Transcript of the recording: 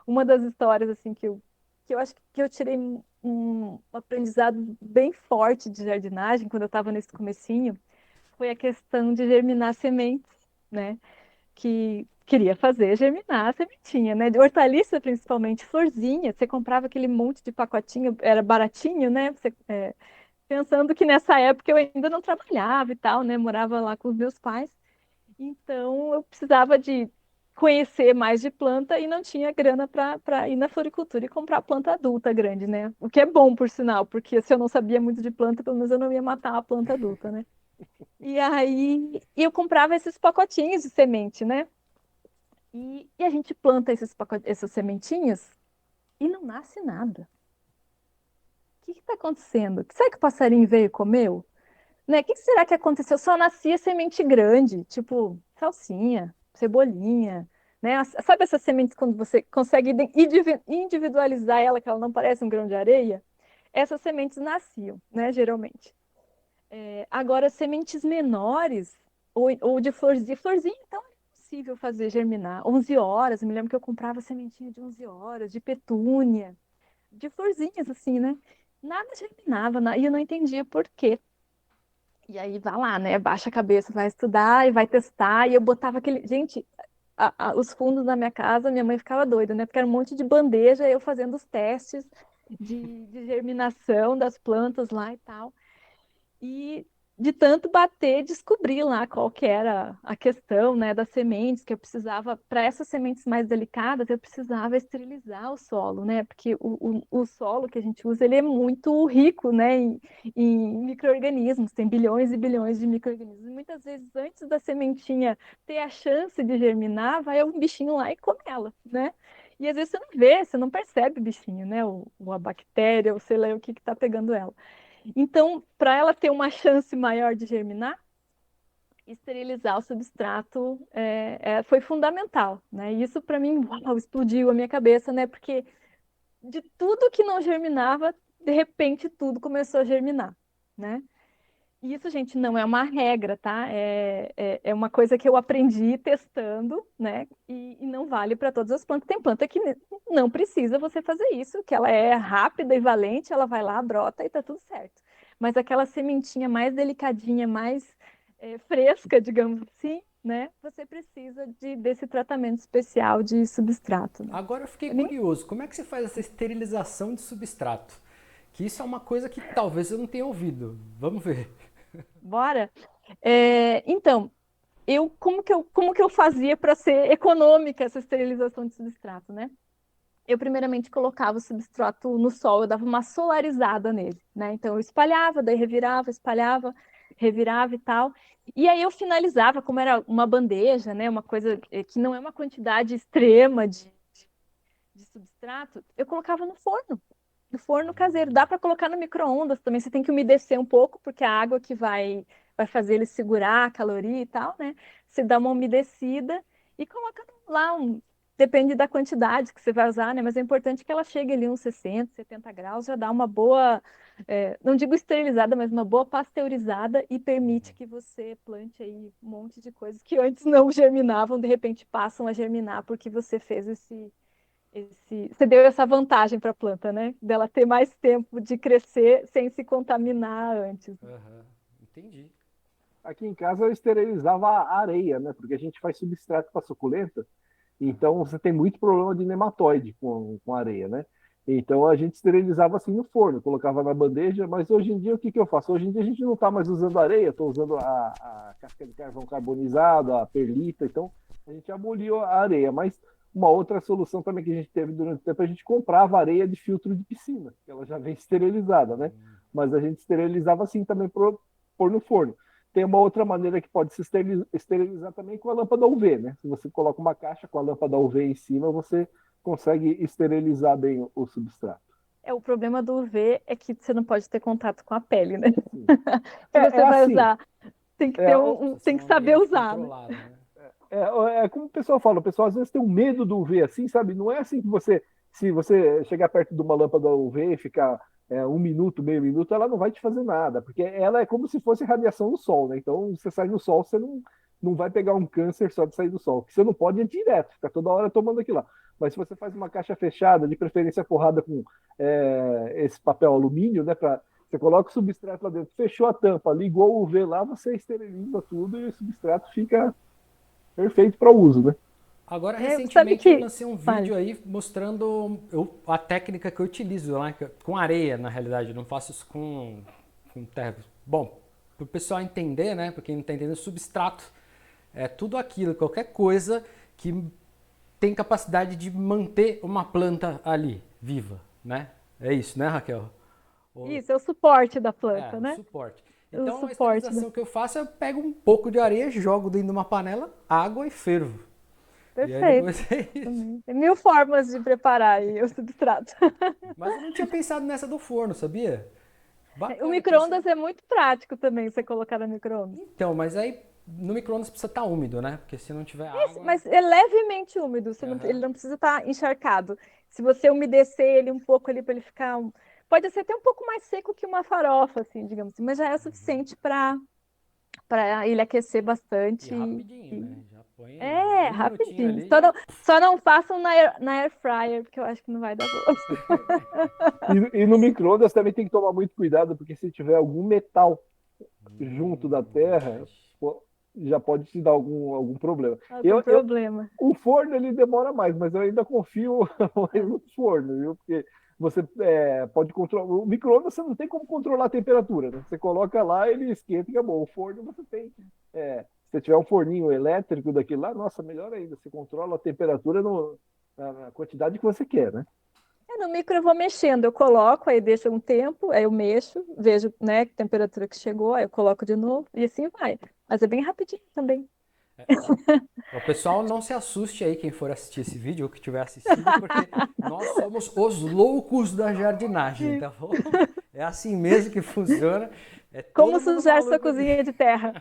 uma das histórias assim que eu acho que eu tirei um aprendizado bem forte de jardinagem quando eu estava nesse comecinho foi a questão de germinar sementes, né? Que queria fazer germinar a sementinha, né? De hortaliça, principalmente, florzinha. Você comprava aquele monte de pacotinho, era baratinho, né? Pensando que nessa época eu ainda não trabalhava e tal, né? Morava lá com os meus pais. Então eu precisava de conhecer mais de planta e não tinha grana para ir na floricultura e comprar planta adulta grande, né? O que é bom, por sinal, porque se eu não sabia muito de planta, pelo menos eu não ia matar a planta adulta, né? E aí eu comprava esses pacotinhos de semente, né? E a gente planta essas sementinhas e não nasce nada. O que está acontecendo? Será que o passarinho veio e comeu? Né? O que será que aconteceu? Só nascia semente grande, tipo salsinha, cebolinha, né? Sabe essas sementes quando você consegue individualizar ela, que ela não parece um grão de areia? Essas sementes nasciam, né? Geralmente. Agora, sementes menores, ou de florzinha, florzinha, então é possível fazer germinar. 11 horas, eu me lembro que eu comprava sementinha de 11 horas, de petúnia, de florzinhas assim, né? Nada germinava, e eu não entendia por quê. E aí vai lá, né? Baixa a cabeça, vai estudar e vai testar. E eu botava aquele. Gente, os fundos da minha casa, minha mãe ficava doida, né? Porque era um monte de bandeja, eu fazendo os testes de germinação das plantas lá e tal. E de tanto bater, descobri lá qual que era a questão, né, das sementes, que eu precisava, para essas sementes mais delicadas, eu precisava esterilizar o solo, né, porque o solo que a gente usa, ele é muito rico, né, em micro-organismos, tem bilhões e bilhões de micro-organismos. E muitas vezes, antes da sementinha ter a chance de germinar, vai um bichinho lá e come ela, né? E às vezes você não vê, você não percebe o bichinho, né, ou a bactéria, ou sei lá o que está pegando ela. Então, para ela ter uma chance maior de germinar, esterilizar o substrato foi fundamental, né? E isso para mim, uau, explodiu a minha cabeça, né? Porque de tudo que não germinava, de repente tudo começou a germinar, né? E isso, gente, não é uma regra, tá? É uma coisa que eu aprendi testando, né? E não vale para todas as plantas. Tem planta que não precisa você fazer isso, que ela é rápida e valente, ela vai lá, brota e tá tudo certo. Mas aquela sementinha mais delicadinha, mais fresca, digamos assim, né? Você precisa desse tratamento especial de substrato, né? Agora eu fiquei Eu nem curioso, como é que você faz essa esterilização de substrato? Que isso é uma coisa que talvez eu não tenha ouvido. Vamos ver. Bora. Então, como que eu fazia para ser econômica essa esterilização de substrato, né? Eu primeiramente colocava o substrato no sol, eu dava uma solarizada nele, né? Então eu espalhava, daí revirava, espalhava, revirava e tal. E aí eu finalizava, como era uma bandeja, né? Uma coisa que não é uma quantidade extrema de substrato, eu colocava no forno caseiro. Dá para colocar no micro-ondas também. Você tem que umedecer um pouco, porque a água que vai fazer ele segurar a caloria e tal, né? Você dá uma umedecida e coloca lá depende da quantidade que você vai usar, né? Mas é importante que ela chegue ali uns 60, 70 graus, já dá uma boa, não digo esterilizada, mas uma boa pasteurizada e permite que você plante aí um monte de coisas que antes não germinavam, de repente passam a germinar porque você fez você deu essa vantagem para a planta, né? Dela ter mais tempo de crescer sem se contaminar antes. Aham, entendi. Aqui em casa eu esterilizava a areia, né? Porque a gente faz substrato para suculenta, então você tem muito problema de nematóide com areia, né? Então a gente esterilizava assim no forno, colocava na bandeja, mas hoje em dia o que eu faço? Hoje em dia a gente não está mais usando areia, estou usando a casca de carvão carbonizado, a perlita, então a gente aboliu a areia, mas uma outra solução também que a gente teve durante o tempo, a gente comprava areia de filtro de piscina, que ela já vem esterilizada, né? Mas a gente esterilizava assim também por pôr no forno. Tem uma outra maneira que pode se esterilizar também com a lâmpada UV, né? Se você coloca uma caixa com a lâmpada UV em cima, você consegue esterilizar bem o substrato. O problema do UV é que você não pode ter contato com a pele, né? Sim. Se É você vai assim, usar, tem que é, ter Precisa ser tem um que saber ambiente usar, né? controlado, né? é como o pessoal fala, o pessoal às vezes tem um medo do UV assim, sabe? Não é assim que você, se você chegar perto de uma lâmpada UV e ficar um minuto, meio minuto, ela não vai te fazer nada, porque ela é como se fosse radiação do sol, né? Então, você sai no sol, você não vai pegar um câncer só de sair do sol. O que você não pode é direto, ficar toda hora tomando aquilo lá. Mas se você faz uma caixa fechada, de preferência forrada com esse papel alumínio, né? Você coloca o substrato lá dentro, fechou a tampa, ligou o UV lá, você esteriliza tudo e o substrato fica perfeito para uso, né? Agora, Sabe recentemente, eu que... lancei um Vale. vídeo aí mostrando a técnica que eu utilizo lá, com areia, na realidade. Eu não faço isso com terra. Bom, para o pessoal entender, né? Para quem não está entendendo, substrato é tudo aquilo, qualquer coisa que tem capacidade de manter uma planta ali, viva, né? É isso, né, Raquel? Isso, é o suporte da planta, O né? suporte. O Então, a suporte. esterilização que eu faço, eu pego um pouco de areia, jogo dentro de uma panela, água e fervo. E aí Perfeito. depois é isso. Também. Tem mil formas de preparar aí o substrato. Mas eu não tinha pensado nessa do forno, sabia? O Bacana, micro-ondas é muito prático também, você colocar no micro-ondas. Então, mas aí no micro-ondas precisa estar úmido, né? Porque se não tiver água. Mas é levemente úmido, Aham. ele não precisa estar encharcado. Se você umedecer ele um pouco ali para ele ficar. Pode ser até um pouco mais seco que uma farofa, assim, digamos assim, mas já é o suficiente para ele aquecer E bastante. rapidinho, né? Já põe É, um minutinho rapidinho. ali. Só não façam na air fryer, porque eu acho que não vai dar gosto. E no micro-ondas também tem que tomar muito cuidado, porque se tiver algum metal junto da terra, Verdade. pô, já pode te dar algum problema. Algum problema. O forno ele demora mais, mas eu ainda confio mais É. no forno, viu? Porque você pode controlar. O micro-ondas você não tem como controlar a temperatura, né? Você coloca lá, ele esquenta e acabou. O forno você tem. Se você tiver um forninho elétrico daquele lá, nossa, melhor ainda. Você controla a temperatura na quantidade que você quer, né? No micro eu vou mexendo, eu coloco, aí deixo um tempo, aí eu mexo, vejo, né, que temperatura que chegou, aí eu coloco de novo e assim vai. Mas é bem rapidinho também. O pessoal não se assuste aí quem for assistir esse vídeo ou que tiver assistido, porque nós somos os loucos da jardinagem, tá bom? É assim mesmo que funciona. É Como todo mundo sujar sua maluco aqui. cozinha de terra?